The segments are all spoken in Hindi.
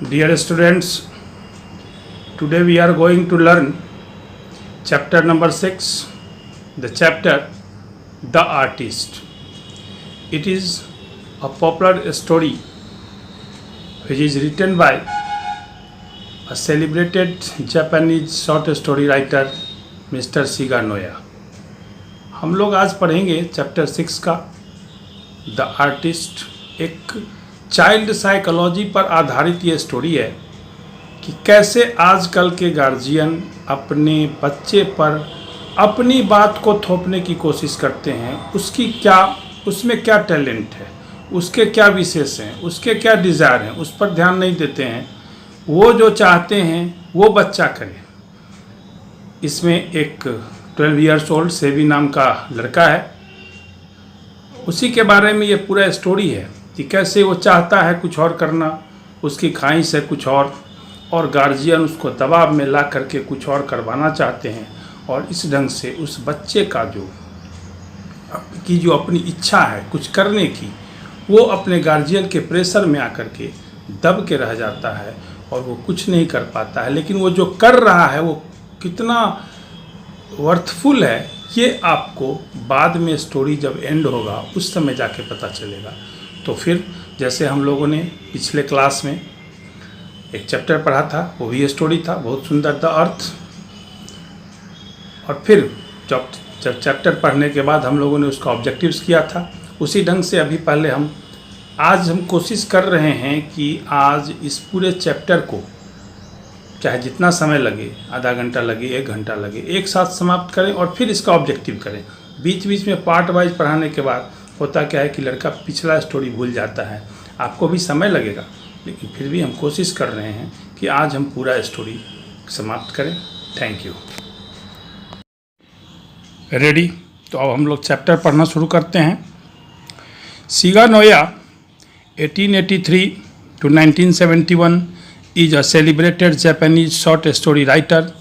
Dear students, today we are going to learn chapter number 6, the chapter The Artist. It is a popular story which is written by a celebrated Japanese short story writer Mr. Shiga Noya. हम लोग आज पढ़ेंगे चैप्टर 6 का द आर्टिस्ट। एक चाइल्ड साइकोलॉजी पर आधारित ये स्टोरी है कि कैसे आजकल के गार्जियन अपने बच्चे पर अपनी बात को थोपने की कोशिश करते हैं। उसमें क्या टैलेंट है, उसके क्या विशेष हैं, उसके क्या डिज़ायर हैं, उस पर ध्यान नहीं देते हैं। वो जो चाहते हैं वो बच्चा करे। इसमें एक 12 इयर्स ओल्ड सेबी नाम का लड़का है। उसी के बारे में ये पूरा स्टोरी है कि कैसे वो चाहता है कुछ और करना, उसकी ख्वाहिश है कुछ और गार्जियन उसको दबाव में ला करके कुछ और करवाना चाहते हैं। और इस ढंग से उस बच्चे का जो अपनी इच्छा है कुछ करने की, वो अपने गार्जियन के प्रेशर में आकर के दब के रह जाता है और वो कुछ नहीं कर पाता है। लेकिन वो जो कर रहा है वो कितना वर्थफुल है, ये आपको बाद में स्टोरी जब एंड होगा उस समय जाके पता चलेगा। तो फिर जैसे हम लोगों ने पिछले क्लास में एक चैप्टर पढ़ा था, वो भी स्टोरी था बहुत सुंदर, द अर्थ। और फिर जब चैप्टर पढ़ने के बाद हम लोगों ने उसका ऑब्जेक्टिव्स किया था, उसी ढंग से अभी पहले आज हम कोशिश कर रहे हैं कि आज इस पूरे चैप्टर को चाहे जितना समय लगे, आधा घंटा लगे, 1 घंटा लगे, एक साथ समाप्त करें और फिर इसका ऑब्जेक्टिव करें। बीच बीच में पार्ट वाइज पढ़ाने के बाद होता क्या है कि लड़का पिछला स्टोरी भूल जाता है। आपको भी समय लगेगा, लेकिन फिर भी हम कोशिश कर रहे हैं कि आज हम पूरा स्टोरी समाप्त करें। Thank you. रेडी? तो अब हम लोग चैप्टर पढ़ना शुरू करते हैं। Shiga Noah 1883 to 1971 is a celebrated Japanese short story writer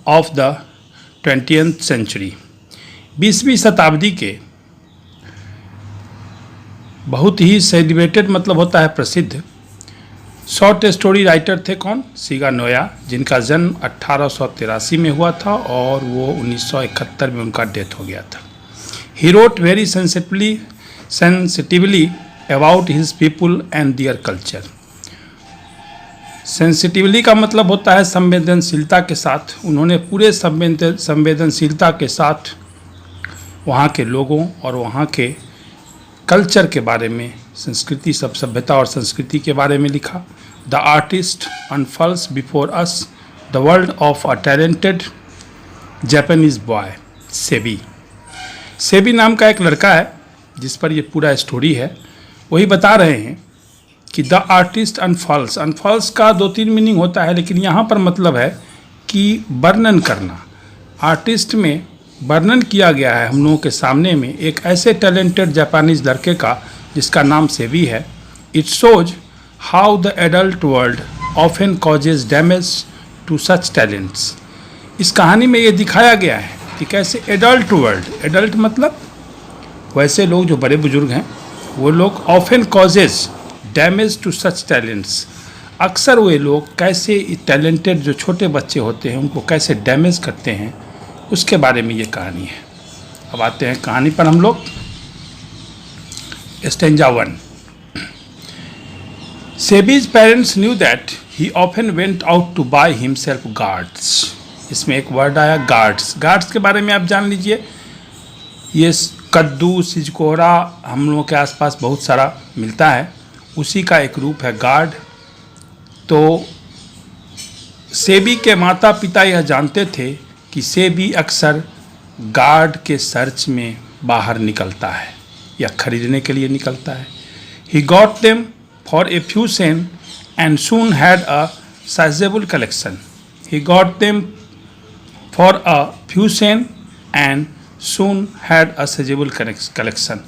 of the 20th century. 20वीं शताब्दी के बहुत ही सेलिब्रेटेड मतलब होता है प्रसिद्ध शॉर्ट स्टोरी राइटर थे। कौन? शिगा नोया, जिनका जन्म 1883 में हुआ था और वो 1971 में उनका डेथ हो गया था। He wrote very sensitively about his people and their culture. Sensitively का मतलब होता है संवेदनशीलता के साथ। उन्होंने पूरे संवेदनशीलता के साथ वहाँ के लोगों और वहाँ के कल्चर के बारे में, संस्कृति, सब सभ्यता और संस्कृति के बारे में लिखा। The artist unfolds before us the world of a talented Japanese boy Seibei. Seibei नाम का एक लड़का है जिस पर ये पूरा स्टोरी है। वही बता रहे हैं कि द आर्टिस्ट अनफॉल्स। अनफॉल्स का 2-3 मीनिंग होता है, लेकिन यहाँ पर मतलब है कि वर्णन करना। आर्टिस्ट में वर्णन किया गया है हम लोगों के सामने में एक ऐसे टैलेंटेड जापानीज लड़के का जिसका नाम सेबी है। It shows how the adult world often causes damage to such talents. इस कहानी में ये दिखाया गया है कि कैसे एडल्ट वर्ल्ड, एडल्ट मतलब वैसे लोग जो बड़े बुजुर्ग हैं, वो लोग often causes damage to such talents, अक्सर वे लोग कैसे टैलेंटेड जो छोटे बच्चे होते हैं उनको कैसे डैमेज करते हैं, उसके बारे में ये कहानी है। अब आते हैं कहानी पर हम लोग। Stanza 1। Seibei's parents knew that he often went out to buy himself gourds. इसमें एक वर्ड आया गार्ड्स। गार्ड्स के बारे में आप जान लीजिए, ये कद्दू, सिजकोहरा हम लोगों के आसपास बहुत सारा मिलता है, उसी का एक रूप है गार्ड। तो सेबी के माता पिता यह जानते थे कि सेबी अक्सर गार्ड के सर्च में बाहर निकलता है या खरीदने के लिए निकलता है। He got them for a few Sen and soon had a sizeable collection. He got them for a few Sen and soon had a sizeable collection.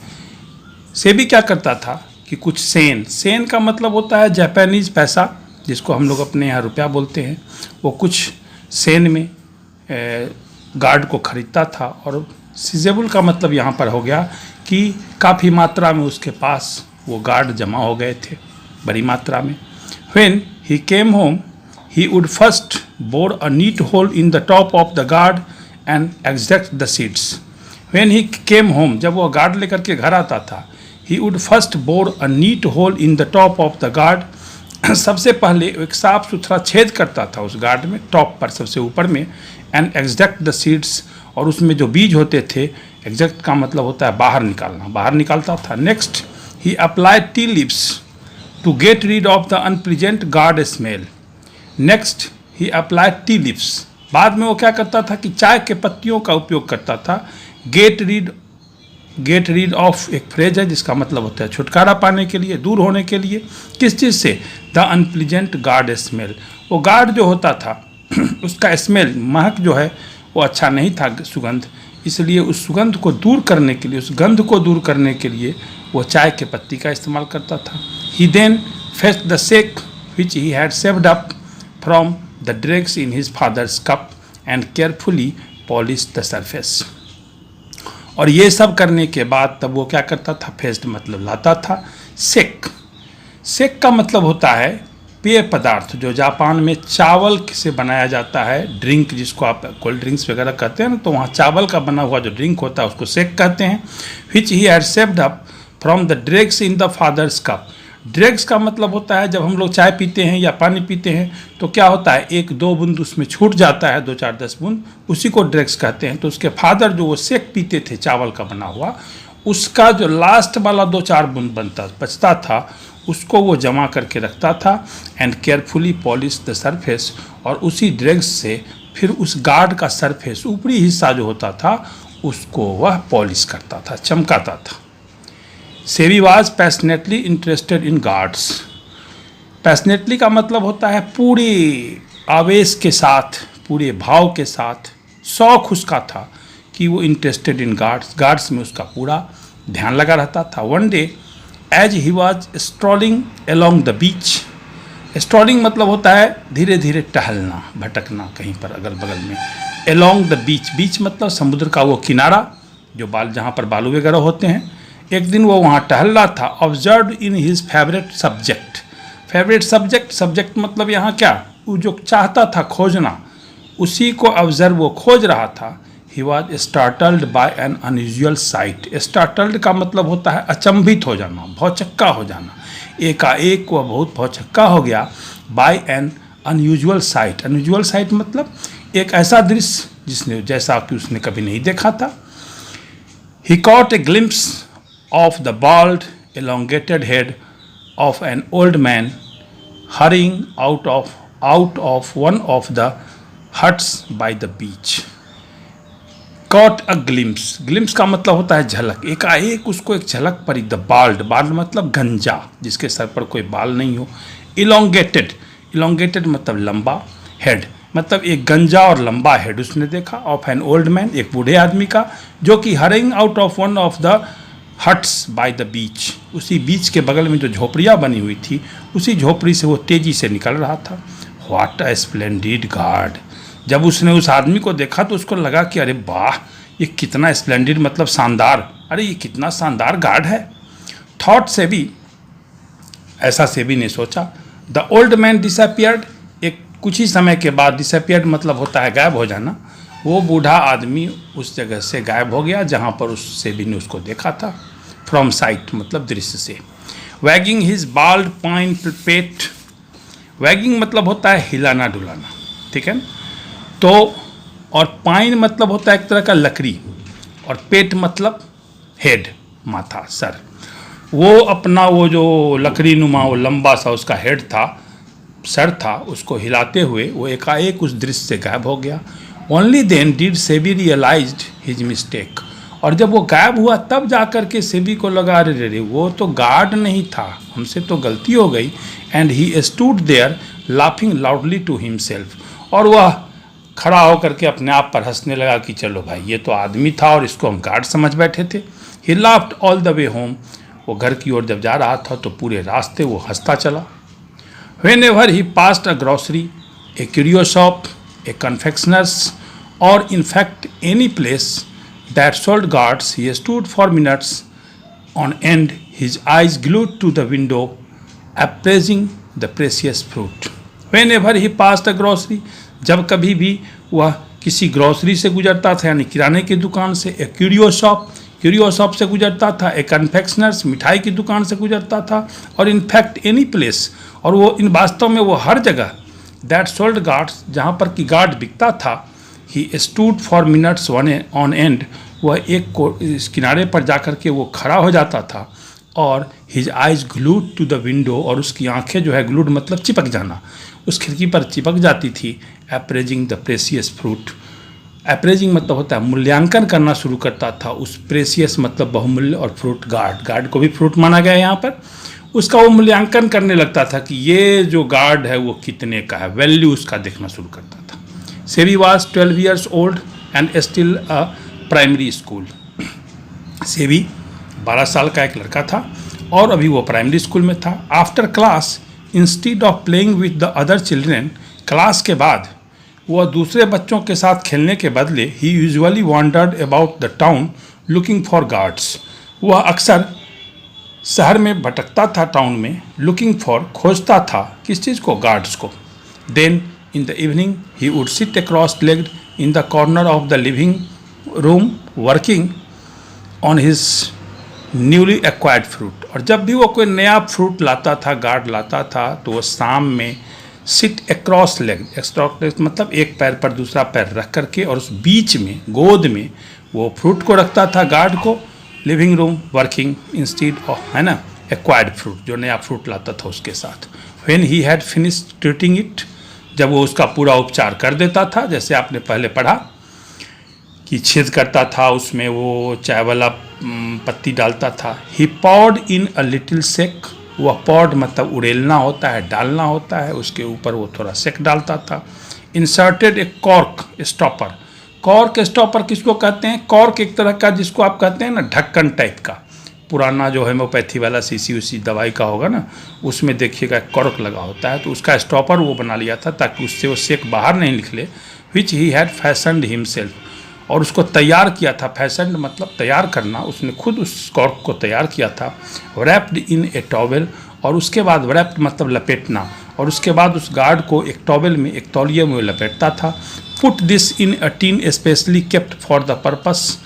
SEBI क्या करता था कि कुछ सेन का मतलब होता है जापानीज पैसा, जिसको हम लोग अपने यहाँ रुपया बोलते हैं। वो कुछ सेन में गार्ड को खरीदता था। और सीजेबल का मतलब यहाँ पर हो गया कि काफ़ी मात्रा में उसके पास वो गार्ड जमा हो गए थे, बड़ी मात्रा में। When he came home, he would first bore a neat hole in the top of the gourd and extract the seeds. When he came home, जब वो गार्ड लेकर के घर आता था, he would first bore a neat hole in the top of the gourd. सबसे पहले एक साफ सुथरा छेद करता था उस गार्ड में, टॉप पर सबसे ऊपर में, and extract the seeds, और उसमें जो बीज होते थे, extract का मतलब होता है बाहर निकालना, बाहर निकालता था. Next, he applied tea leaves to get rid of the unpleasant gourd smell. Next, he applied tea leaves. बाद में वो क्या करता था कि चाय के पत्तियों का उपयोग करता था. गेट रीड ऑफ एक फ्रेज है जिसका मतलब होता है छुटकारा पाने के लिए, दूर होने के लिए. किस चीज़ से? The unpleasant guard smell. वो गार्ड जो होता था उसका स्मेल, महक जो है वो अच्छा नहीं था, सुगंध. इसलिए उस सुगंध को दूर करने के लिए, उस गंध को दूर करने के लिए वो चाय के पत्ती का इस्तेमाल करता था. He then fetched the sake which he had saved up from the dregs in his father's cup and carefully polished the surface. और ये सब करने के बाद तब वो क्या करता था? फेस्ट मतलब लाता था. सेक, सेक का मतलब होता है पेय पदार्थ, जो जापान में चावल से बनाया जाता है. ड्रिंक जिसको आप कोल्ड ड्रिंक्स वगैरह कहते हैं ना, तो वहाँ चावल का बना हुआ जो ड्रिंक होता है उसको सेक कहते हैं. Which he had saved up from the dregs in the father's cup. Dregs का मतलब होता है जब हम लोग चाय पीते हैं या पानी पीते हैं तो क्या होता है, एक दो बूंद उसमें छूट जाता है, 2 4 10 बूंद, उसी को ड्रेग्स कहते हैं. तो उसके फादर जो वो सेक पीते थे चावल का बना हुआ, उसका जो लास्ट वाला 2 4 बूंद बचता था उसको वो जमा करके रखता था. And carefully polish the surface, और उसी ड्रेग्स से फिर उस गार्ड का सरफेस, ऊपरी हिस्सा जो होता था उसको वह पॉलिश करता था, चमकाता था. सेवी was passionately interested in guards. Passionately का मतलब होता है पूरे आवेश के साथ, पूरे भाव के साथ, शौक उसका था कि वो इंटरेस्टेड इन गार्ड्स, गार्ड्स में उसका पूरा ध्यान लगा रहता था. One day as he was strolling along the beach. Strolling मतलब होता है धीरे धीरे टहलना, भटकना कहीं पर अगल बगल में. अलोंग द बीच, बीच मतलब समुद्र का वो किनारा जो जहाँ पर बालू वगैरह होते हैं. एक दिन वो वहाँ टहल रहा था. Observe in his favourite subject. Favourite subject, subject मतलब यहाँ क्या, वो जो चाहता था खोजना, उसी को ऑब्जर्व वो खोज रहा था. He was startled by an unusual sight. Startled का मतलब होता है अचंभित हो जाना, भौचक्का हो जाना. एकाएक वह बहुत भौचक्का हो गया. By an unusual sight. Unusual sight मतलब एक ऐसा दृश्य जिसने, जैसा कि उसने कभी नहीं देखा था. He caught a glimpse of the bald, elongated head of an old man hurrying out of one of the huts by the beach. Caught a glimpse. glimpse का मतलब होता है झलक. एकाएक उसको एक झलक पड़ी. the bald, bald मतलब गंजा, जिसके सर पर कोई बाल नहीं हो. elongated, elongated मतलब लंबा. head मतलब एक गंजा और लंबा हेड उसने देखा. of an old man, एक बूढ़े आदमी का, जो कि hurrying out of one of the huts by the beach. उसी बीच के बगल में जो झोपड़ियाँ बनी हुई थी, उसी झोपड़ी से वो तेज़ी से निकल रहा था. What a splendid guard. जब उसने उस आदमी को देखा तो उसको लगा कि अरे वाह, ये कितना स्प्लेंडिड मतलब शानदार, अरे ये कितना शानदार गार्ड है. थॉट सेबी, ऐसा सेबी ने सोचा. The old man disappeared. एक कुछ ही समय के बाद, डिसअपियर्ड मतलब होता है गायब हो जाना, वो बूढ़ा आदमी उस जगह से गायब हो गया जहाँ पर उस सेबी ने उसको देखा था. फ्रॉम साइट मतलब दृश्य से. वैगिंग हिज बाल्ड पाइन पेट. वैगिंग मतलब होता है हिलाना डुलाना, ठीक है. तो और पाइन मतलब होता है एक तरह का लकड़ी, और पेट मतलब हेड, माथा, सर. वो अपना वो जो लकड़ी नुमा वो लंबा सा उसका हेड था, सर था, उसको हिलाते हुए वो एकाएक उस दृश्य से गायब हो गया. Only then did Seibei realized his mistake. और जब वो गायब हुआ तब जाकर के सेबी को लगा, अरे रे वो तो गार्ड नहीं था, हमसे तो गलती हो गई. And he stood there laughing loudly to himself. और वह खड़ा होकर के अपने आप पर हंसने लगा कि चलो भाई, ये तो आदमी था और इसको हम गार्ड समझ बैठे थे. ही laughed all the way home. वो घर की ओर जब जा रहा था तो पूरे रास्ते वो हंसता चला. Whenever he passed a grocery, a curio shop, a confectioner's, or in fact any place that sold guards, he stood for minutes on end, his eyes glued to the window, appraising the precious fruit. When ever he pass the grocery, जब कभी भी वह किसी ग्रॉसरी से गुजरता था यानी किराने की दुकान से, ए क्यूरियो शॉप से गुजरता था, ए कन्फेक्शनर्स मिठाई की दुकान से गुजरता था, और इनफैक्ट एनी प्लेस, और वो इन वास्तव में वो हर जगह दैट सोल्ड गार्ड्स, जहाँ पर कि गार्ड बिकता था, he stood for minutes on and, वह एक इस किनारे पर जाकर के वो खड़ा हो जाता था, और his eyes glued to the window, और उसकी आंखें जो है ग्लूड मतलब चिपक जाना, उस खिड़की पर चिपक जाती थी, appraising the precious fruit, appraising मतलब होता है मूल्यांकन करना शुरू करता था उस प्रेसियस मतलब बहुमूल्य, और फ्रूट गार्ड को भी फ्रूट माना गया है यहाँ पर, उसका वो मूल्यांकन करने लगता था कि ये जो गार्ड है वो कितने का है, वैल्यू उसका देखना शुरू करता था। Seibei was 12 years old and still a primary school, SEBI 12 साल का एक लड़का था और अभी वो प्राइमरी स्कूल में था। After class, instead of playing with the other children, class के बाद वह दूसरे बच्चों के साथ खेलने के बदले he usually wandered about the town looking for gourds, वह अक्सर शहर में भटकता था, टाउन में, लुकिंग फॉर खोजता था किस चीज़ को, गार्ड्स को। Then in the evening he would sit across legged in the corner of the living room working on his newly acquired fruit, और जब भी वो कोई नया फ्रूट लाता था, गार्ड लाता था, तो वो शाम में सिट अक्रॉस लेग, मतलब एक पैर पर दूसरा पैर रख करके और उस बीच में गोद में वो फ्रूट को रखता था, गार्ड को, living room working instead of, है ना, एक्वायर्ड फ्रूट, जो नया फ्रूट लाता था उसके साथ। When he had finished treating it, जब वो उसका पूरा उपचार कर देता था, जैसे आपने पहले पढ़ा कि छेद करता था, उसमें वो चाय वाला पत्ती डालता था। ही पॉड इन अ लिटिल सेक, वह पॉड मतलब उड़ेलना होता है, डालना होता है, उसके ऊपर वो थोड़ा सेक डालता था। इंसर्टेड ए कॉर्क स्टॉपर, कॉर्क स्टॉपर किसको कहते हैं, कॉर्क एक तरह का जिसको आप कहते हैं ना ढक्कन टाइप का, पुराना जो होम्योपैथी वाला शीशी उसी दवाई का होगा ना, उसमें देखिएगा कॉर्क लगा होता है, तो उसका स्टॉपर वो बना लिया था ताकि उससे वो सेक बाहर नहीं निकले। विच ही हैड फैशनड हिमसेल्फ, और उसको तैयार किया था, फैशन मतलब तैयार करना, उसने खुद उस कॉर्क को तैयार किया था। रैप्ड इन ए टॉवेल, और उसके बाद रैप्ड मतलब लपेटना, और उसके बाद उस गार्ड को एक टॉवेल में, एक तौलिए में लपेटता था। Put this in a tin specially kept for the purpose,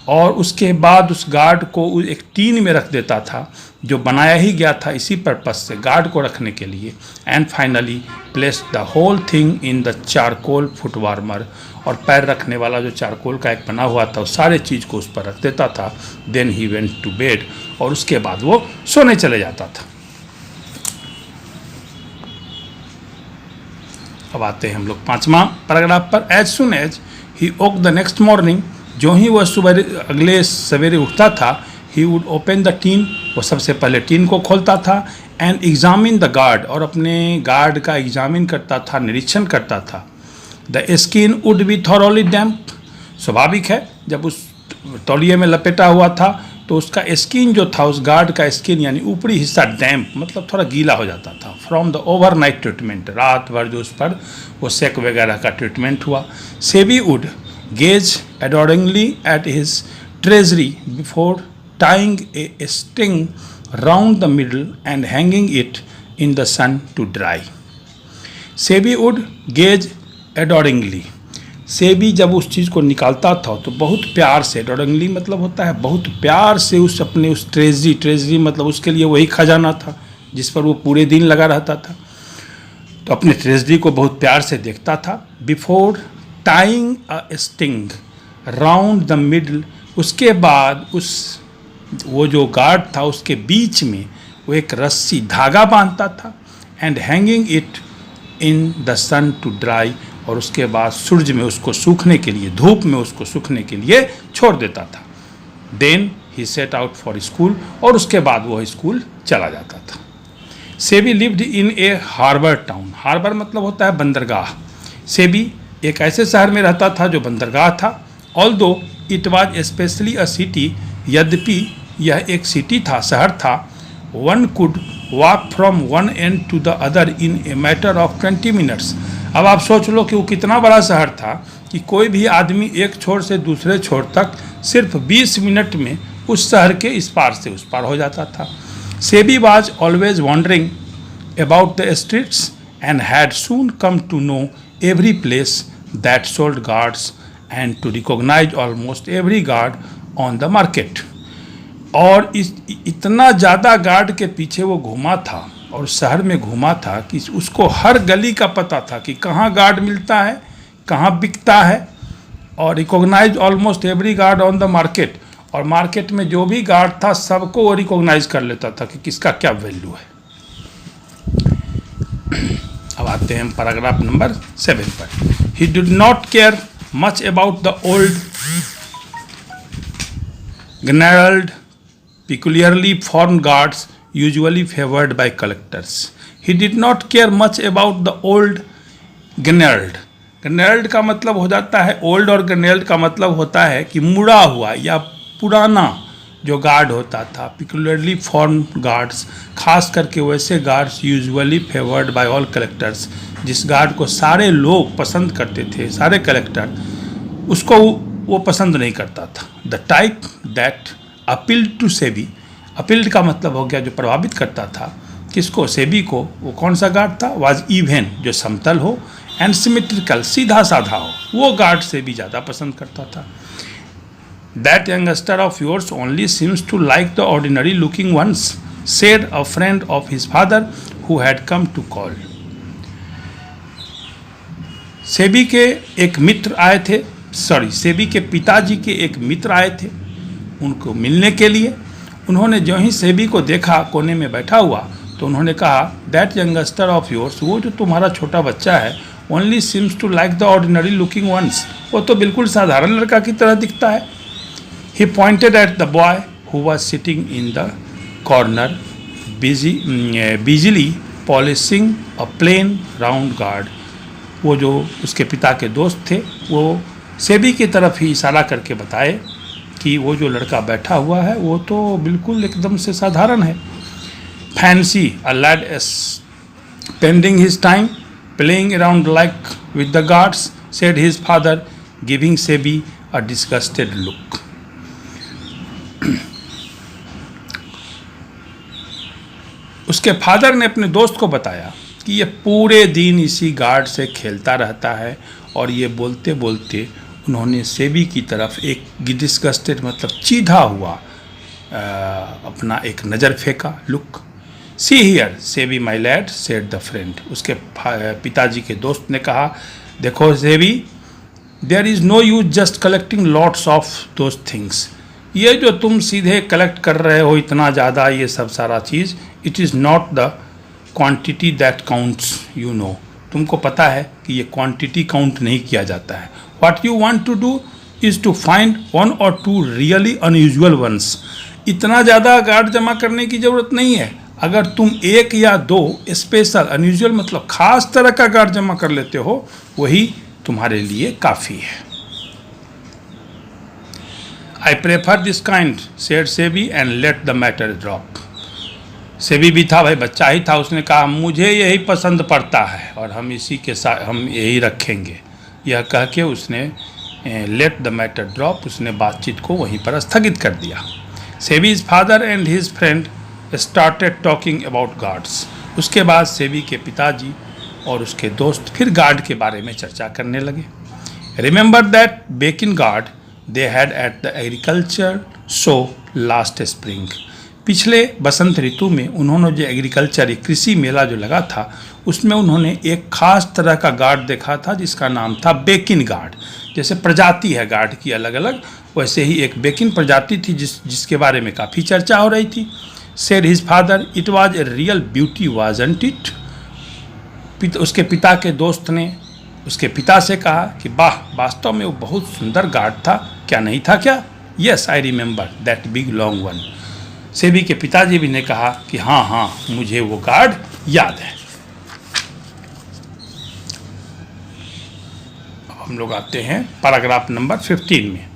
और उसके बाद उस गार्ड को एक टीन में रख देता था जो बनाया ही गया था इसी पर्पस से, गार्ड को रखने के लिए। And finally placed the whole thing in the charcoal foot warmer, और पैर रखने वाला जो चारकोल का एक बना हुआ था, वो सारे चीज़ को उस पर रख देता था। Then he went to bed, और उसके बाद वो सोने चले जाता था। अब आते हैं हम लोग 5वां पैराग्राफ पर। As soon as he woke the next morning, जो ही वह सुबह अगले सवेरे उठता था, he would open the tin, वो सबसे पहले टीन को खोलता था। एंड एग्जामिन द गार्ड, और अपने गार्ड का एग्जामिन करता था, निरीक्षण करता था। The skin would be thoroughly damp, स्वाभाविक है जब उस तौलिए में लपेटा हुआ था तो उसका स्किन जो था, उस गार्ड का स्किन यानी ऊपरी हिस्सा डैम्प मतलब थोड़ा गीला हो जाता था, फ्रॉम द ओवरनाइट ट्रीटमेंट, रात भर जो उस पर वो सेक वगैरह का ट्रीटमेंट हुआ। Seibei would gaze adoringly at his treasure before tying a string round the middle and hanging it in the sun to dry. Seibei would gaze adoringly, Seibei जब उस चीज़ को निकालता था तो बहुत प्यार से, एडोरिंगली मतलब होता है बहुत प्यार से, उस अपने उस ट्रेजरी मतलब उसके लिए वही खजाना था जिस पर वो पूरे दिन लगा रहता था, तो अपने ट्रेजरी को बहुत प्यार से देखता था। Before tying a sting round the middle, उसके बाद उस वो जो गार्ड था उसके बीच में वो एक रस्सी धागा बांधता था। And hanging it in the sun to dry, और उसके बाद सूरज में उसको सूखने के लिए, धूप में उसको सूखने के लिए छोड़ देता था। Then he set out for school, और उसके बाद वो स्कूल चला जाता था। Seibei lived in a harbour town, harbour मतलब होता है बंदरगाह। सेबी एक ऐसे शहर में रहता था जो बंदरगाह था। Although it was specially a city, यद्यपि यह एक सिटी था, शहर था। One could walk from one end to the other in a matter of 20 minutes. अब आप सोच लो कि वो कितना बड़ा शहर था कि कोई भी आदमी एक छोर से दूसरे छोर तक सिर्फ 20 मिनट में उस शहर के इस पार से उस पार हो जाता था। Seibei was always wandering about the streets and had soon come to know every place that sold guards and to recognize almost every guard on the market. और इतना ज़्यादा गार्ड के पीछे वो घूमा था और शहर में घूमा था कि उसको हर गली का पता था कि कहाँ गार्ड मिलता है, कहाँ बिकता है, और recognise almost every gourd on the market, और मार्केट में जो भी गार्ड था सबको वो रिकॉग्नाइज कर लेता था कि किसका क्या वैल्यू है। अब आते हैं पैराग्राफ नंबर 7 पर। He did not care much about the old gnarled peculiarly formed guards usually favored by collectors. He did not care much about the old grenade. गनेल्ड का मतलब हो जाता है ओल्ड, और गनेल्ड का मतलब होता है कि मुड़ा हुआ या पुराना जो गार्ड होता था। पिकुलरली फॉर्म गार्ड्स, खास करके वैसे gourds usually favoured by all collectors, जिस गार्ड को सारे लोग पसंद करते थे, सारे कलेक्टर, उसको वो पसंद नहीं करता था। The type that appealed to Seibei, appealed का मतलब हो गया जो प्रभावित करता था, किसको? सेबी को। वो कौन सा गार्ड था? वाज इवन, जो समतल हो, एंड सिमेट्रिकल, सीधा साधा हो, वो गार्ड से भी ज़्यादा पसंद करता था। That youngster of yours only seems to like the ordinary looking ones, said a friend of his father who had come to call. Seibei के एक मित्र आए थे, सेबी के पिताजी के एक मित्र आए थे उनको मिलने के लिए। उन्होंने जो ही सेबी को देखा कोने में बैठा हुआ, तो उन्होंने कहा, दैट यंगस्टर ऑफ योर्स, वो जो तुम्हारा छोटा बच्चा है, only seems to like the ordinary looking ones, वो तो बिल्कुल साधारण लड़का की तरह दिखता है। He pointed at the boy who was sitting in the corner busily polishing a plain round gourd. वो जो उसके पिता के दोस्त थे, वो सेबी की तरफ ही इशारा करके बताए कि वो जो लड़का बैठा हुआ है वो तो बिल्कुल एकदम से साधारण है। Fancy a lad spending his time playing around like with the gourds, said his father, giving Seibei a disgusted look. उसके फादर ने अपने दोस्त को बताया कि ये पूरे दिन इसी गार्ड से खेलता रहता है, और ये बोलते बोलते उन्होंने सेबी की तरफ एक डिस्गस्टेड मतलब चीधा हुआ अपना एक नज़र फेंका, look. See here Seibei my lad, said the friend. उसके पिताजी के दोस्त ने कहा, देखो Seibei, there is no use just collecting lots of those things. ये जो तुम सीधे कलेक्ट कर रहे हो इतना ज़्यादा ये सब सारा चीज़, it is not the quantity that counts, you know. तुमको पता है कि ये क्वांटिटी काउंट नहीं किया जाता है। What you want to do is to find one or two really unusual ones. इतना ज़्यादा गार्ड जमा करने की ज़रूरत नहीं है। अगर तुम एक या दो स्पेशल, अनयूजुअल मतलब खास तरह का गार्ड जमा कर लेते हो, वही तुम्हारे लिए काफ़ी है। I prefer this kind, said SEBI, and let the matter drop. SEBI भी था, भाई बच्चा ही था, उसने कहा मुझे यही पसंद पड़ता है और हम इसी के साथ हम यही रखेंगे। यह कह के उसने लेट द मैटर ड्रॉप, उसने बातचीत को वहीं पर स्थगित कर दिया। Seibei's father and his friend started talking about gourds. उसके बाद सेबी के पिताजी और उसके दोस्त फिर गार्ड के बारे में चर्चा करने लगे। Remember that बेकिन guard they had at the agriculture show last spring. पिछले बसंत ऋतु में उन्होंने जो एग्रीकल्चर कृषि मेला जो लगा था, उसमें उन्होंने एक खास तरह का गार्ड देखा था जिसका नाम था बेकिन गार्ड। जैसे प्रजाति है गार्ड की अलग अलग, वैसे ही एक बेकिन प्रजाति थी जिसके बारे में काफ़ी चर्चा हो रही थी। Said his father, it was a real beauty wasn't it. उसके पिता के दोस्त ने उसके पिता से कहा कि वाह, वास्तव में वो बहुत सुंदर गार्ड था, क्या नहीं था क्या? Yes, I remember that big long one. SEBI के पिताजी भी ने कहा कि हाँ हाँ, मुझे वो गार्ड याद है। अब हम लोग आते हैं पैराग्राफ नंबर 15 में।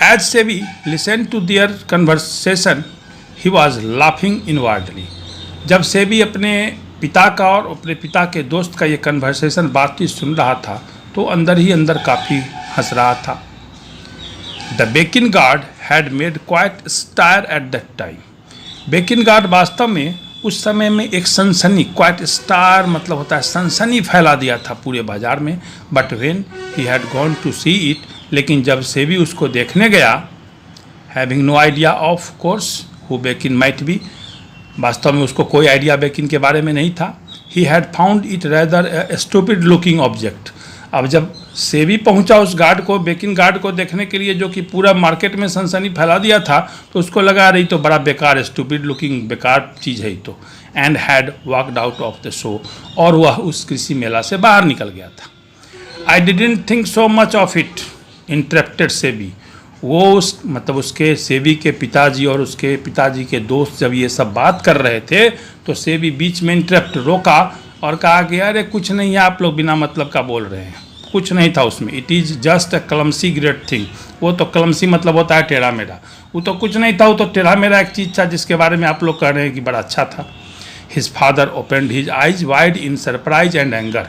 As Seibei listen to their conversation he was laughing inwardly. जब सेबी अपने पिता का और अपने पिता के दोस्त का ये कन्वर्सेशन बातचीत सुन रहा था, तो अंदर ही अंदर काफ़ी हंस रहा था। The बेकिन guard had made quite stair at that time. बेकिन guard वास्तव में उस समय में एक सनसनी, क्वाइट स्टार मतलब होता है सनसनी, फैला दिया था पूरे बाजार में। But when he had gone to see it, लेकिन जब सेबी उसको देखने गया, having no idea of course who Bekin might be, वास्तव में उसको कोई आइडिया बेकिन के बारे में नहीं था। He had found it rather stupid looking object. अब जब सेबी पहुंचा उस गार्ड को, बेकिन गार्ड को देखने के लिए, जो कि पूरा मार्केट में सनसनी फैला दिया था, तो उसको लगा रही तो बड़ा बेकार, स्टूपिड लुकिंग बेकार चीज़ है ही तो। And had walked out of the show, और वह उस कृषि मेला से बाहर निकल गया था। I didn't think so much of it, interrupted SEBI. वो मतलब उसके सेबी के पिताजी और उसके पिताजी के दोस्त जब ये सब बात कर रहे थे, तो सेबी बीच में इंटरप्ट, रोका और कहा कि अरे कुछ नहीं है, आप लोग बिना मतलब का बोल रहे हैं, कुछ नहीं था उसमें। It is just a clumsy great thing. वो तो क्लमसी मतलब होता है टेढ़ा मेढ़ा, वो तो कुछ नहीं था, वो तो टेढ़ा मेढ़ा एक चीज़ था जिसके बारे में आप लोग कह रहे हैं कि बड़ा अच्छा था। His father opened his eyes wide in surprise and anger.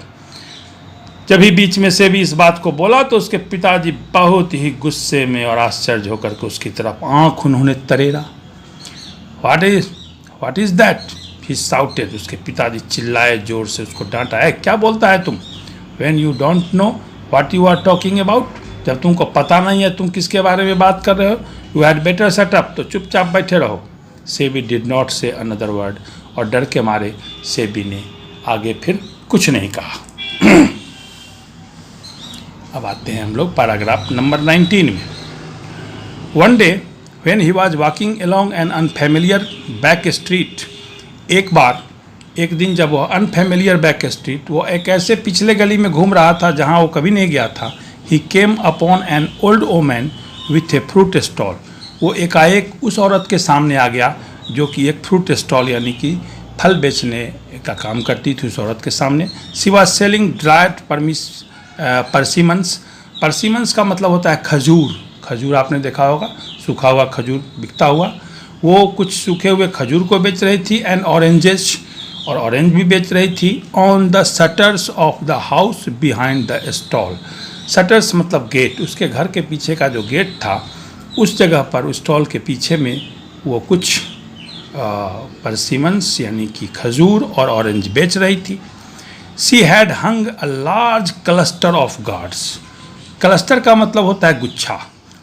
जब ही बीच में से भी इस बात को बोला तो उसके पिताजी बहुत ही गुस्से में और आश्चर्य होकर के उसकी तरफ आंख उन्होंने तरेरा। What is that, he shouted. उसके पिताजी चिल्लाए, जोर से उसको डांटा, है क्या बोलता है तुम? When you don't know what you are talking about, जब तुमको पता नहीं है तुम किसके बारे में बात कर रहे हो, you had better set up, तो चुपचाप बैठे रहो। सेबी डिड नॉट से अनदर वर्ड, और डर के मारे सेबी ने आगे फिर कुछ नहीं कहा। अब आते हैं हम लोग पैराग्राफ नंबर 19 में। One day when he was walking along an unfamiliar back street, एक दिन जब वह अनफेमिलियर बैक स्ट्रीट, वो एक ऐसे पिछले गली में घूम रहा था जहां वो कभी नहीं गया था। He came upon an old woman with a fruit stall. वो एकाएक उस औरत के सामने आ गया जो कि एक फ्रूट स्टॉल यानी कि फल बेचने का काम करती थी। उस औरत के सामने शी वाज सेलिंग ड्राइड परसिमन्स। परसिमन्स का मतलब होता है खजूर। खजूर आपने देखा होगा, सूखा हुआ खजूर बिकता हुआ। वो कुछ सूखे हुए खजूर को बेच रही थी, एंड ऑरेंजेस, और ऑरेंज भी बेच रही थी। On the shutters of the house behind the stall. Shutters मतलब गेट, उसके घर के पीछे का जो गेट था उस जगह पर, उस स्टॉल के पीछे में वो कुछ परसिमन्स यानी कि खजूर और ऑरेंज बेच रही थी। She had hung a large cluster of guards. Cluster का मतलब होता है गुच्छा।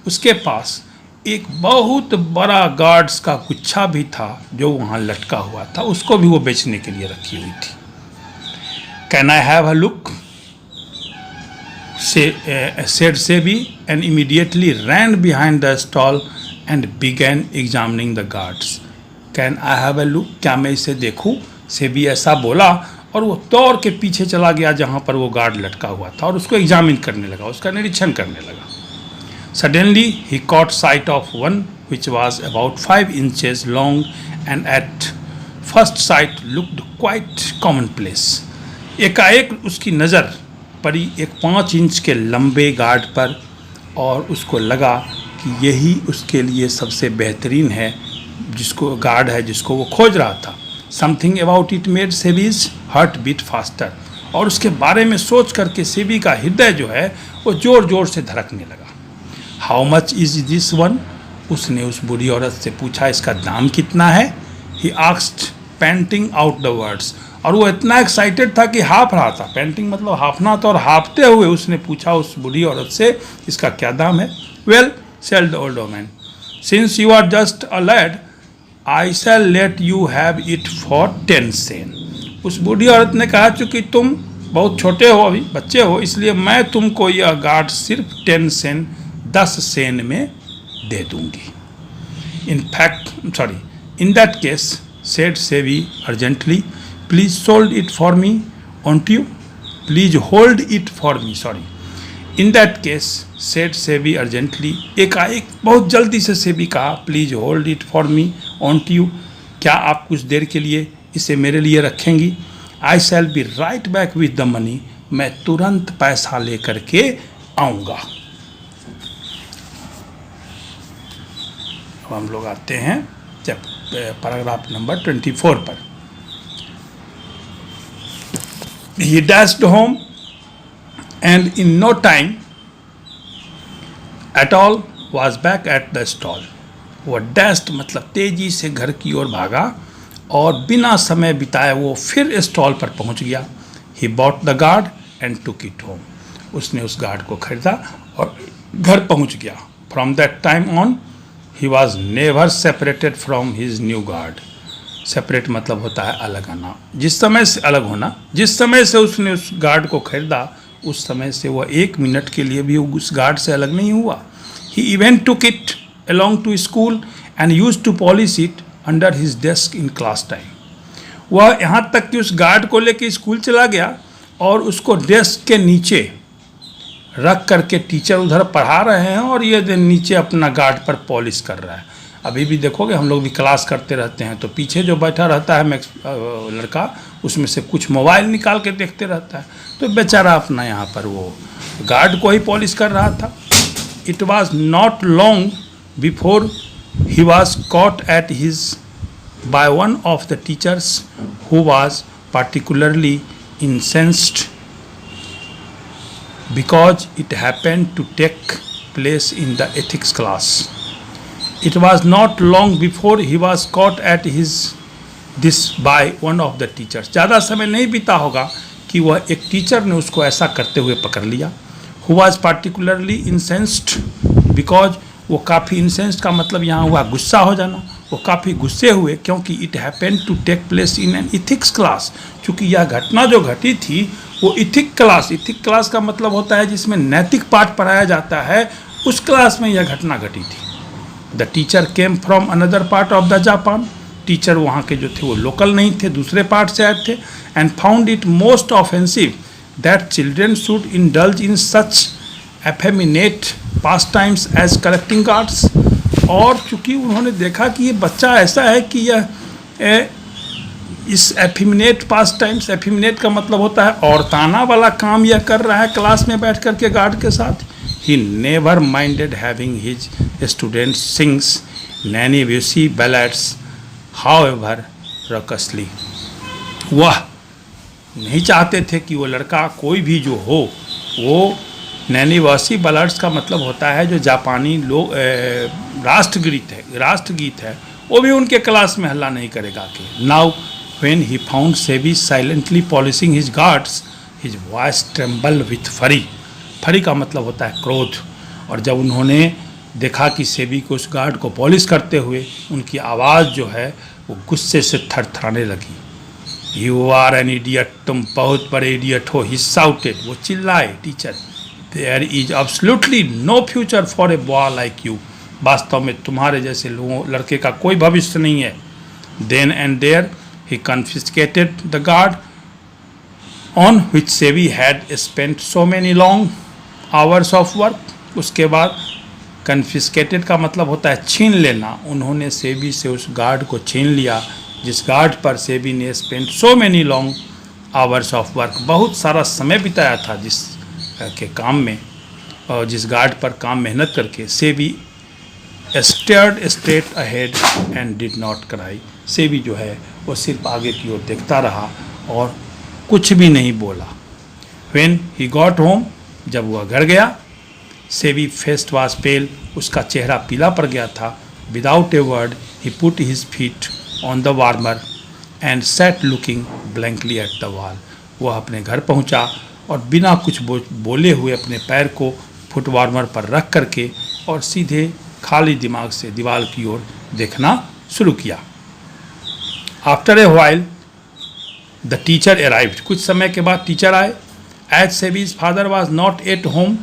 उसके पास एक बहुत बड़ा गार्ड्स का गुच्छा भी था जो वहाँ लटका हुआ था, उसको भी वो बेचने के लिए रखी हुई थी। Can I have a look, said SEBI, and immediately ran behind the stall and began examining the guards. Can I have a look? क्या मैं इसे देखूं? सेबी ऐसा बोला और वो दौड़ के पीछे चला गया जहाँ पर वो गार्ड लटका हुआ था और उसको एग्जामिन करने लगा, उसका निरीक्षण करने लगा। Suddenly he caught sight of one which was about 5 inches long and at first sight looked quite commonplace. एकाएक उसकी नज़र पड़ी एक 5 इंच के लंबे गार्ड पर और उसको लगा कि यही उसके लिए सबसे बेहतरीन है, जिसको गार्ड है जिसको वो खोज रहा था। Something about it made Sebi's heart beat faster. और उसके बारे में सोच करके सेबी का हृदय जो है वो जोर जोर से धड़कने लगा। How much is this one? उसने उस बूढ़ी औरत से पूछा इसका दाम कितना है। He asked, panting out the words. और वो इतना एक्साइटेड था कि हाँफ रहा था। पेंटिंग मतलब हाँफना, तो और हाँफते हुए उसने पूछा उस बूढ़ी औरत से इसका क्या दाम है। Well, said the old woman, since you are just a lad, I shall let you have it for 10 sen. उस बूढ़ी औरत ने कहा चूँकि तुम बहुत छोटे हो, अभी बच्चे हो, इसलिए मैं तुमको यह गार्ड सिर्फ 10 सेन 10 सेन में दे दूंगी। In that case, said Sebi urgently, please hold it for me, won't you? Please hold it for me, sorry. In that case, said Sebi urgently, एकाएक बहुत जल्दी से सेबी कहा, please hold it for me, won't you? क्या आप कुछ देर के लिए इसे मेरे लिए रखेंगी? I shall be right back with the money. मैं तुरंत पैसा लेकर के आऊँगा। अब हम लोग आते हैं जब पैराग्राफ नंबर 24 पर। He dashed home and in no time at all was back at the stall. वो dashed मतलब तेजी से घर की ओर भागा और बिना समय बिताए वो फिर स्टॉल पर पहुंच गया। He bought the guard and took it home. उसने उस गार्ड को खरीदा और घर पहुंच गया। From that time on he was never separated from his new guard. Separate मतलब होता है अलग आना, जिस समय से अलग होना। जिस समय से उसने उस गार्ड को खरीदा उस समय से वह 1 मिनट के लिए भी उस गार्ड से अलग नहीं हुआ। He even took it along to school and used to polish it under his desk in class time. वह यहाँ तक कि उस गार्ड को लेकर स्कूल चला गया और उसको डेस्क के नीचे रख करके टीचर उधर पढ़ा रहे हैं और ये नीचे अपना गार्ड पर पॉलिश कर रहा है। अभी भी देखोगे हम लोग भी क्लास करते रहते हैं तो पीछे जो बैठा रहता है लड़का उसमें से कुछ मोबाइल निकाल के देखते रहता है, तो बेचारा अपना यहाँ पर वो गार्ड को ही पॉलिश कर रहा था। It was not long before he was caught at his by one of the teachers who was particularly incensed because it happened to take place in the ethics class. It was not long before he was caught at this by one of the teachers. ज़्यादा समय नहीं बीता होगा कि वह एक टीचर ने उसको ऐसा करते हुए पकड़ लिया। Who was particularly incensed because वो काफ़ी incensed का मतलब यहाँ हुआ गुस्सा हो जाना। वो काफ़ी गुस्से हुए क्योंकि it happened to take place in an ethics class। चूँकि यह घटना जो घटी थी वो इथिक क्लास का मतलब होता है जिसमें नैतिक पाठ पढ़ाया जाता है, उस क्लास में यह घटना घटी थी। The teacher came from another part of the Japan. Teacher वहाँ के जो थे वो लोकल नहीं थे, दूसरे पार्ट से आए थे। And found it most offensive that children should indulge in such effeminate pastimes as collecting gourds. और चूँकि उन्होंने देखा कि ये बच्चा ऐसा है कि यह इस एफिमिनेट पास टाइम्स, एफिमिनेट का मतलब होता है औरताना वाला काम यह कर रहा है क्लास में बैठ कर के गार्ड के साथ। He never minded having his students sings naniwa bushi ballads however raucously. वह नहीं चाहते थे कि वो लड़का कोई भी जो हो वो नैनीवासी बैलेट्स का मतलब होता है जो जापानी लोग राष्ट्रगीत है वो भी उनके क्लास में हल्ला नहीं करेगा कि now when he found Sebi silently polishing his guards, his voice trembled with fury। फरी का मतलब होता है क्रोध। और जब उन्होंने देखा कि सेबी को उस गार्ड को पॉलिश करते हुए उनकी आवाज़ जो है वो गुस्से से थरथराने लगी। यू आर एन इडियट, तुम बहुत बड़े इडियट हो। ही शाउटेड, वो चिल्लाए teacher, there is absolutely no future for a boy like you. वास्तव में तुम्हारे जैसे लोगों लड़के का कोई भविष्य नहीं है। Then and there he confiscated the guard on which Sebi had spent so many long hours of work। उसके बाद confiscated का मतलब होता है छीन लेना। उन्होंने सेबी से उस गार्ड को छीन लिया जिस गार्ड पर सेबी ने spent so many long hours of work, बहुत सारा समय बिताया था जिस के काम में, और जिस गार्ड पर काम मेहनत करके। SEBI stared straight ahead and did not cry। SEBI जो है वो सिर्फ आगे की ओर देखता रहा और कुछ भी नहीं बोला। When he got home, जब वह घर गया, सेबी face was pale, उसका चेहरा पीला पड़ गया था। Without a word, he put his feet on the warmer and sat looking blankly at the wall। वह अपने घर पहुंचा और बिना कुछ बोले हुए अपने पैर को फुट वार्मर पर रख करके और सीधे खाली दिमाग से दीवार की ओर देखना शुरू किया। After a while the teacher arrived. कुछ समय के बाद टीचर आए। As Seibei's father was not at home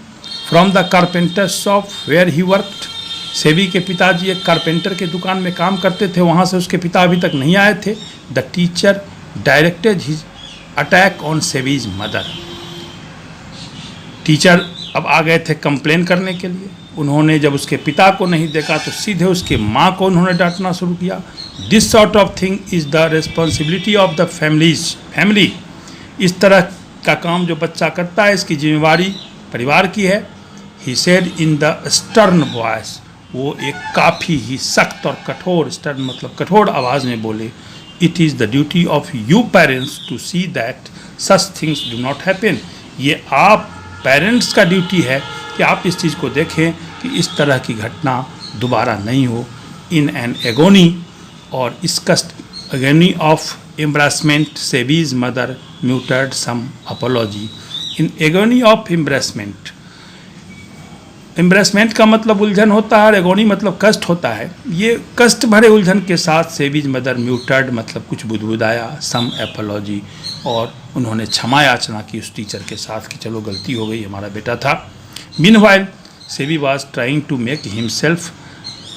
from the carpenter shop where he worked. Seibei के पिताजी एक कारपेंटर के दुकान में काम करते थे, वहाँ से उसके पिता अभी तक नहीं आए थे। The teacher directed his attack on Seibei's mother. Teacher अब आ गए थे कंप्लेन करने के लिए। उन्होंने जब उसके पिता को नहीं देखा तो सीधे उसके माँ को उन्होंने डांटना शुरू किया। This sort of thing is the responsibility of the family. इस तरह का काम जो बच्चा करता है इसकी जिम्मेवारी परिवार की है। He said in the stern voice. वो एक काफ़ी ही सख्त और कठोर, स्टर्न मतलब कठोर आवाज़ में बोले, it is the duty of you parents to see that such things do not happen. ये आप पेरेंट्स का ड्यूटी है कि आप इस चीज़ को देखें कि इस तरह की घटना दोबारा नहीं हो। इन एन एगोनी, और इस कष्ट agony of embarrassment, Sebi's mother muttered some apology. In agony of embarrassment, एम्ब्रेसमेंट का मतलब उलझन होता है और एगोनी मतलब कष्ट होता है। ये कष्ट भरे उलझन के साथ सेबीज मदर म्यूटर्ड मतलब कुछ बुदबुदाया, सम एपोलॉजी, और उन्होंने क्षमा याचना की उस टीचर के साथ कि चलो गलती हो गई, हमारा बेटा था। Meanwhile Seibei was trying to make himself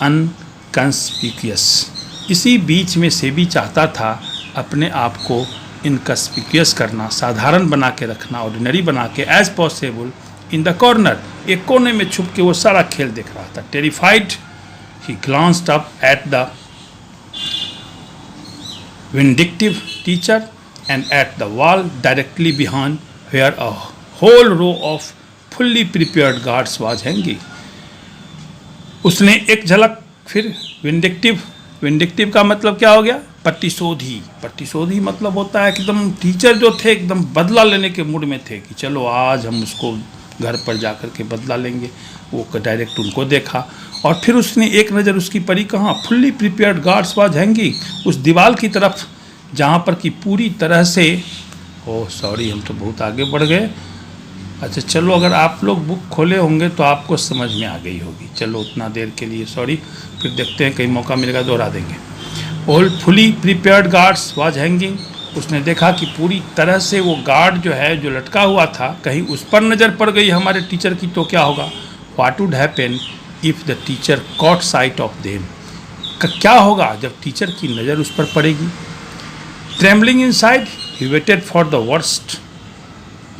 inconspicuous. इसी बीच में सेबी चाहता था अपने आप को इनकंस्पिक्यूअस करना, साधारण बना के रखना, ऑर्डिनरी बना के, as possible in the corner, एक कोने में छुप के वो सारा खेल देख रहा था। Terrified he glanced up at the vindictive teacher and at the wall directly behind where a whole row of fully prepared gourds was hanging. उसने एक झलक फिर विंडिक्टिव का मतलब क्या हो गया? प्रतिशोधी मतलब होता है कि एकदम टीचर जो थे एकदम बदला लेने के मूड में थे कि चलो आज हम उसको घर पर जाकर के बदला लेंगे। वो डायरेक्ट उनको देखा और फिर उसने एक नज़र उसकी पड़ी कहाँ? Fully prepared gourds was hanging, उस दीवार की तरफ जहाँ पर कि पूरी तरह से, ओह सॉरी हम तो बहुत आगे बढ़ गए। अच्छा चलो, अगर आप लोग बुक खोले होंगे तो आपको समझ में आ गई होगी। चलो उतना देर के लिए सॉरी, फिर देखते हैं कहीं मौका मिलेगा दोहरा देंगे। All fully prepared gourds was hanging, उसने देखा कि पूरी तरह से वो गार्ड जो है जो लटका हुआ था, कहीं उस पर नज़र पड़ गई हमारे टीचर की तो क्या होगा? What would happen if the teacher caught sight of them, क्या होगा जब टीचर की नज़र उस पर पड़ेगी? Trembling inside he waited for the worst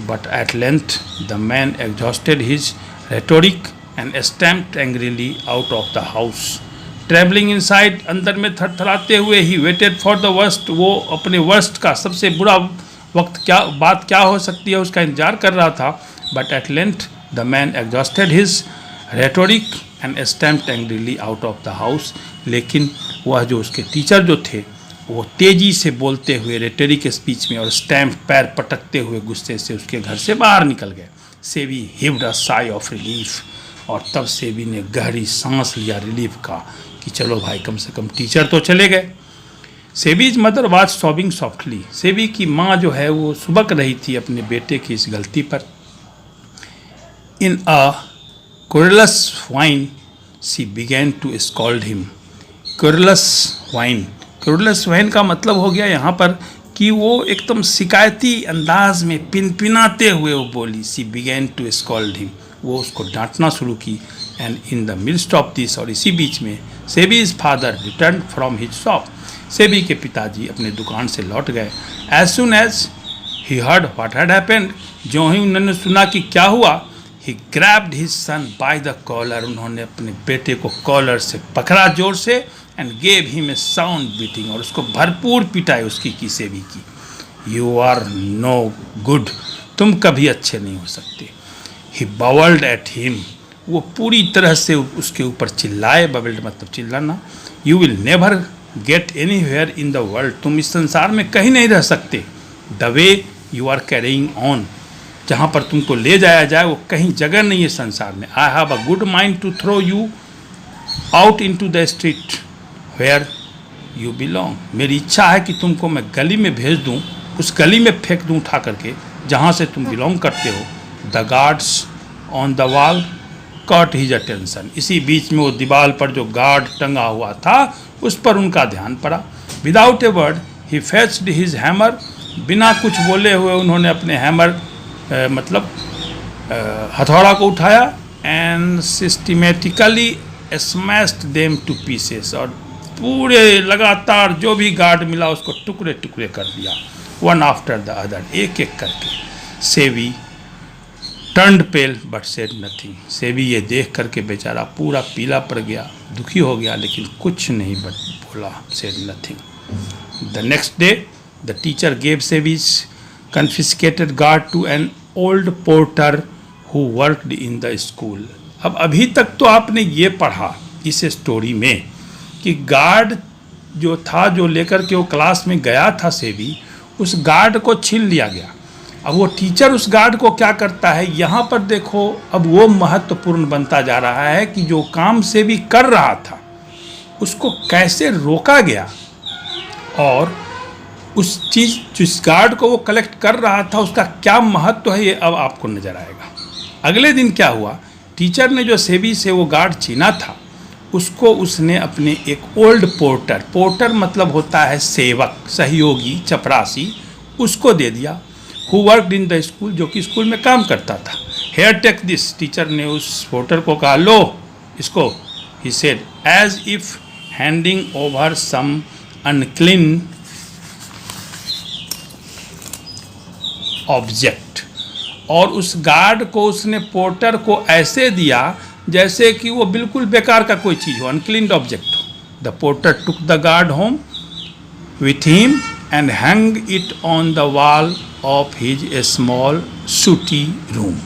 but at length the man exhausted his rhetoric and stamped angrily out of the house. Travelling inside, अंदर में थरथराते हुए, he waited for the worst, वो अपने वर्स्ट का सबसे बुरा वक्त क्या हो सकती है उसका इंतजार कर रहा था। But at length the man exhausted his rhetoric and stamped angrily out of the house, लेकिन वह जो उसके टीचर जो थे वो तेज़ी से बोलते हुए रेटोरिक स्पीच में और स्टैम्प पैर पटकते हुए गुस्से से उसके घर से बाहर निकल गए। सेबी हिव्ड अ साई ऑफ रिलीफ, और तब सेबी ने गहरी सांस लिया रिलीफ का कि चलो भाई कम से कम टीचर तो चले गए। Seibei's mother was sobbing softly, Seibei की माँ जो है वो सुबक रही थी अपने बेटे की इस गलती पर। In a querulous whine she began to scold him. Querulous whine का मतलब हो गया यहाँ पर कि वो एकदम शिकायती अंदाज में पिनपिनाते हुए वो बोली, she began to scold him, वो उसको डांटना शुरू की। And in the midst of this, और इसी बीच में Seibei's father return from his shop, Seibei के पिताजी अपने दुकान से लौट गए। As soon as he heard what had happened, जो ही उन्होंने सुना कि क्या हुआ, he grabbed his son by the collar, उन्होंने अपने बेटे को कॉलर से पकड़ा जोर से, and gave him a sound beating, और उसको भरपूर पिटाई उसकी की सेबी की। यू आर नो गुड, तुम कभी अच्छे नहीं हो सकते। ही बावल्ड एट हिम, वो पूरी तरह से उसके ऊपर चिल्लाए, बबल्ड मतलब चिल्लाना। You will never get anywhere in the world, तुम इस संसार में कहीं नहीं रह सकते। The way you are carrying on, जहाँ पर तुमको ले जाया जाए वो कहीं जगह नहीं है संसार में। I have a good mind to throw you out into the street where you belong, मेरी इच्छा है कि तुमको मैं गली में भेज दूँ, उस गली में फेंक दूँ उठा करके जहाँ से तुम बिलोंग करते हो। The gourds on the wall caught his attention, इसी बीच में वो दीवार पर जो गार्ड टंगा हुआ था उस पर उनका ध्यान पड़ा। Without a word he fetched his hammer, बिना कुछ बोले हुए उन्होंने अपने हैमर मतलब हथौड़ा को उठाया, and systematically smashed them two pieces, और पूरे लगातार जो भी गार्ड मिला उसको टुकड़े टुकड़े कर दिया, वन आफ्टर द अदर, एक एक करके। Seibei turned pale but said nothing, Seibei ये देख करके बेचारा पूरा पीला पड़ गया, दुखी हो गया, लेकिन कुछ नहीं बोला, said nothing. The next day the teacher gave Seibei's confiscated guard to an old porter who worked in the school। अब अभी तक तो आपने ये पढ़ा इस स्टोरी में कि गार्ड जो था, जो लेकर के वो क्लास में गया था सेबी, उस गार्ड को छीन लिया गया। अब वो टीचर उस गार्ड को क्या करता है, यहाँ पर देखो, अब वो महत्वपूर्ण बनता जा रहा है कि जो काम सेबी कर रहा था उसको कैसे रोका गया और उस चीज़ जिस गार्ड को वो कलेक्ट कर रहा था उसका क्या महत्व है ये अब आपको नज़र आएगा। अगले दिन क्या हुआ, टीचर ने जो सेबी से वो गार्ड छीना था उसको उसने अपने एक ओल्ड पोर्टर मतलब होता है सेवक, सहयोगी, चपरासी, उसको दे दिया। Who worked in the school, जो कि स्कूल में काम करता था। हेयर टेक दिस, टीचर ने उस पोर्टर को कहा, लो इसको, he said as if handing over some unclean object. और उस गार्ड को उसने पोर्टर को ऐसे दिया जैसे कि वो बिल्कुल बेकार का कोई चीज़ हो, अनक्लीन ऑब्जेक्ट हो। The porter took the gourd home with him and hang it on the wall of his a small sooty room.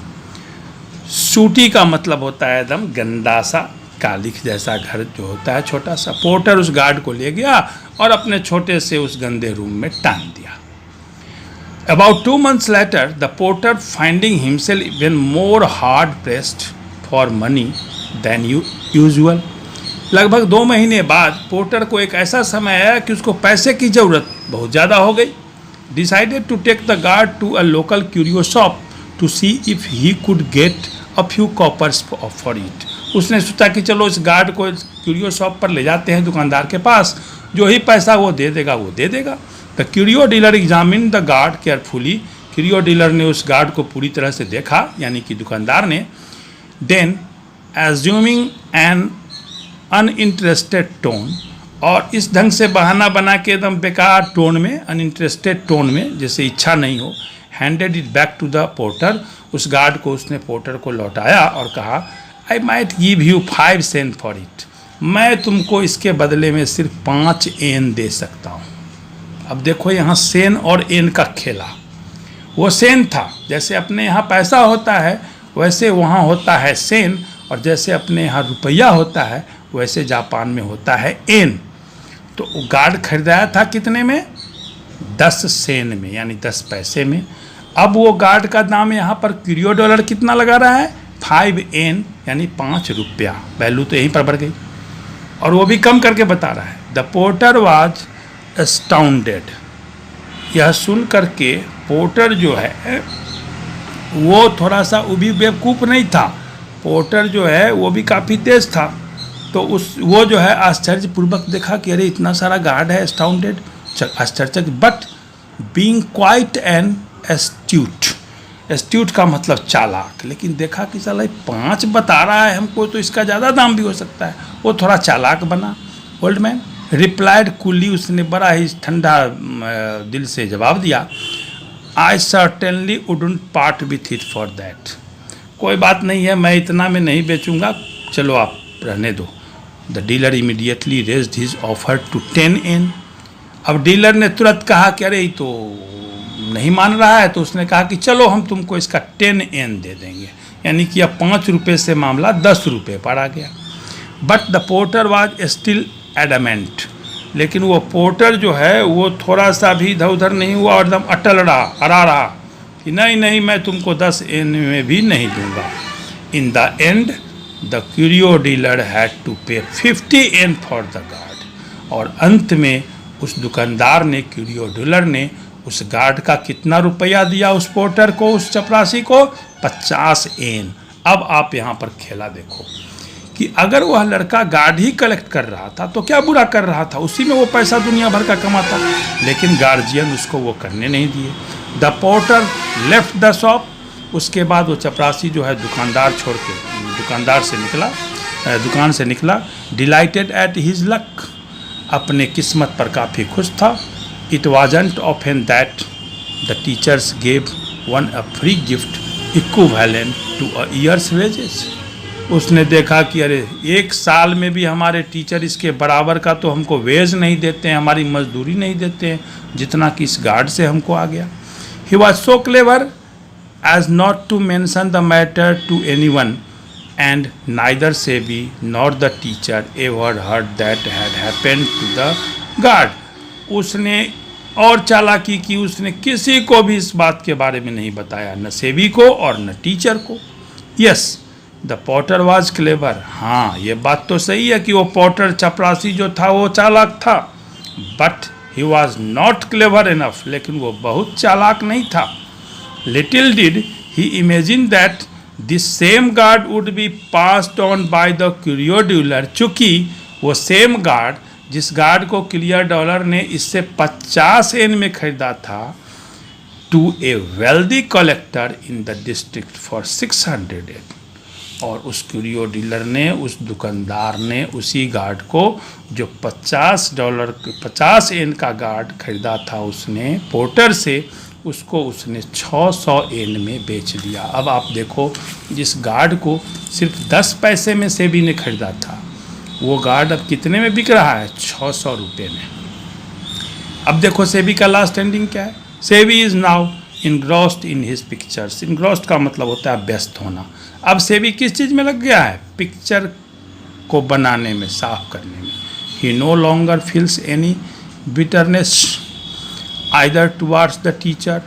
Sooty का मतलब होता है एकदम गंदा सा कालिख जैसा घर जो होता है छोटा सा। पोर्टर उस गार्ड को ले गया और अपने छोटे से उस गंदे रूम में टांग दिया। About 2 months later, the porter, finding himself even more hard pressed for money than usual, लगभग 2 महीने बाद पोर्टर को एक ऐसा समय आया कि उसको पैसे की ज़रूरत बहुत ज़्यादा हो गई। Decided to take the guard to a local curio shop to see if he could get a few coppers for it. उसने सोचा कि चलो इस गार्ड को क्यूरियो शॉप पर ले जाते हैं दुकानदार के पास, जो ही पैसा वो दे देगा। The curio dealer examine the guard carefully, curio dealer ने उस गार्ड को पूरी तरह से देखा, यानी कि दुकानदार ने। Then assuming an uninterested tone, और इस ढंग से बहाना बना के एकदम बेकार टोन में, अनइंटरेस्टेड टोन में, जैसे इच्छा नहीं हो, handed it back to the porter, उस गार्ड को उसने पोर्टर को लौटाया और कहा, I might give you 5 cent for it, मैं तुमको इसके बदले में सिर्फ 5 एन दे सकता हूँ। अब देखो यहाँ सेन और एन का खेला। वो सेन था, जैसे अपने यहाँ पैसा होता है वैसे वहाँ होता है सेन, और जैसे अपने यहाँ रुपया होता है वैसे जापान में होता है एन। तो गार्ड खरीदाया था कितने में? 10 सेन में, यानी 10 पैसे में। अब वो गार्ड का दाम यहाँ पर क्यूरियो डॉलर कितना लगा रहा है? 5 एन, यानी 5 रुपया। वैल्यू तो यहीं पर बढ़ गई, और वो भी कम करके बता रहा है। द पोर्टर वाज अस्टाउंडेड, यह सुन करके पोर्टर जो है वो थोड़ा सा वो भी बेवकूफ़ नहीं था, पोर्टर जो है वो भी काफ़ी तेज था। तो वो जो है आश्चर्यपूर्वक देखा कि अरे इतना सारा गार्ड है, अस्टाउंडेड, आश्चर्यचकित, but being quite an astute का मतलब चालाक। लेकिन देखा कि साला 5 बता रहा है हमको, तो इसका ज़्यादा दाम भी हो सकता है। वो थोड़ा चालाक बना। ओल्ड मैन रिप्लाइड कूली, उसने बड़ा ही ठंडा दिल से जवाब दिया, I certainly wouldn't part with it for that, कोई बात नहीं है, मैं इतना में नहीं बेचूंगा, चलो आप रहने दो। The dealer immediately raised his offer to 10 yen. अब डीलर ने तुरंत कहा कि अरे ये तो नहीं मान रहा है, तो उसने कहा कि चलो हम तुमको इसका 10 एन दे देंगे, यानी कि अब 5 रुपये से मामला 10 रुपये पर आ गया। But the porter was still adamant, लेकिन वो पोर्टर जो है वो थोड़ा सा भी इधर उधर नहीं हुआ, और एकदम अटल रहा, अड़ा रहा कि नहीं मैं तुमको 10 एन में भी नहीं दूंगा। In the end the curio dealer had to pay 50 N for the guard, और अंत में उस दुकानदार ने, क्यूरियो डीलर ने उस गार्ड का कितना रुपया दिया उस पोर्टर को, उस चपरासी को? 50 एन। अब आप यहाँ पर खेला देखो कि अगर वह लड़का गार्ड ही कलेक्ट कर रहा था तो क्या बुरा कर रहा था, उसी में वो पैसा दुनिया भर का कमाता, लेकिन गार्जियन उसको वो करने नहीं दिए। The porter left the shop, उसके बाद वो चपरासी जो है दुकान से निकला, डिलाइटेड एट हिज लक, अपने किस्मत पर काफ़ी खुश था। It wasn't often that the teachers gave one a free gift equivalent to a year's wages. उसने देखा कि अरे 1 साल में भी हमारे टीचर इसके बराबर का तो हमको वेज नहीं देते हैं, हमारी मजदूरी नहीं देते हैं, जितना कि इस गार्ड से हमको आ गया। He was so clever as not to mention the matter to anyone, and neither Seibei not the teacher ever heard that had happened to the gourd. उसने और चालाकी की, उसने किसी को भी इस बात के बारे में नहीं बताया, न सेबी को और न टीचर को। Yes the porter was clever, हाँ ये बात तो सही है कि वो पोर्टर चपरासी जो था वो चालाक था, but he was not clever enough, लेकिन वो बहुत चालाक नहीं था। Little did he imagine that this same gourd would be passed on by the curio dealer, चूँकि वो सेम गार्ड, जिस गार्ड को क्लियर डॉलर ने इससे 50 एन में खरीदा था, to a wealthy collector in the district for 600 yen, और उस क्यूरियो डीलर ने, उस दुकानदार ने उसी गार्ड को जो $50 एन का गार्ड खरीदा था उसने पोर्टर से, उसको उसने 600 एन में बेच दिया। अब आप देखो, जिस गार्ड को सिर्फ 10 पैसे में सेबी ने खरीदा था, वो गार्ड अब कितने में बिक रहा है? 600 रुपये में। अब देखो सेबी का लास्ट एंडिंग क्या है? SEBI is now engrossed in his pictures. Engrossed का मतलब होता है व्यस्त होना। अब सेबी किस चीज़ में लग गया है? पिक्चर को बनाने में, साफ करने में। He no longer feels any bitterness either towards the teacher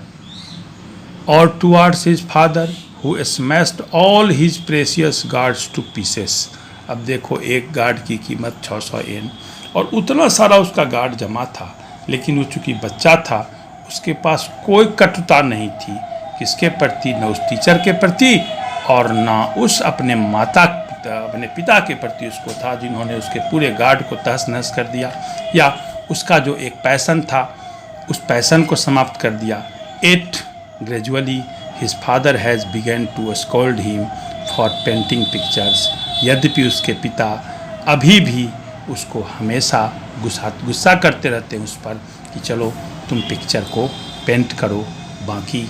or towards his father who smashed all his precious gourds to pieces. अब देखो, एक गार्ड की कीमत 600 एन, और उतना सारा उसका गार्ड जमा था, लेकिन वो चूँकि बच्चा था, उसके पास कोई कटुता नहीं थी, किसके प्रति? न उस टीचर के प्रति और ना उस अपने अपने पिता के प्रति उसको था, जिन्होंने उसके पूरे गार्ड को तहस नहस कर दिया, या उसका जो एक पैशन था उस पैशन को समाप्त कर दिया। At gradually his father has begun to scold him for painting pictures. यद्यपि उसके पिता अभी भी उसको हमेशा गुस्सा करते रहते हैं उस पर कि चलो तुम पिक्चर को पेंट करो, बाकी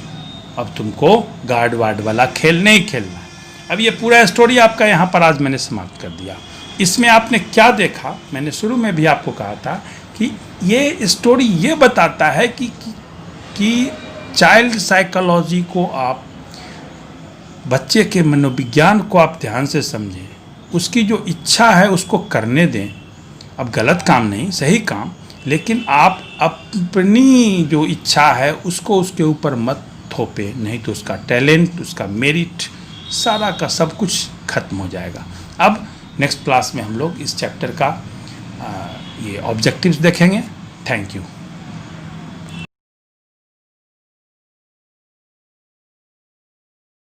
अब तुमको गार्ड वार्ड वाला खेल नहीं खेलना है। अब ये पूरा स्टोरी आपका यहाँ पर आज मैंने समाप्त कर दिया। इसमें आपने क्या देखा? मैंने शुरू में भी आपको कहा था कि ये स्टोरी ये बताता है कि चाइल्ड साइकोलॉजी को आप, बच्चे के मनोविज्ञान को आप ध्यान से समझें, उसकी जो इच्छा है उसको करने दें। अब गलत काम नहीं, सही काम, लेकिन आप अपनी जो इच्छा है उसको उसके ऊपर मत थोपे, नहीं तो उसका टैलेंट, उसका मेरिट, सारा का सब कुछ खत्म हो जाएगा। अब नेक्स्ट क्लास में हम लोग इस चैप्टर का ये ऑब्जेक्टिव्स देखेंगे। Thank you.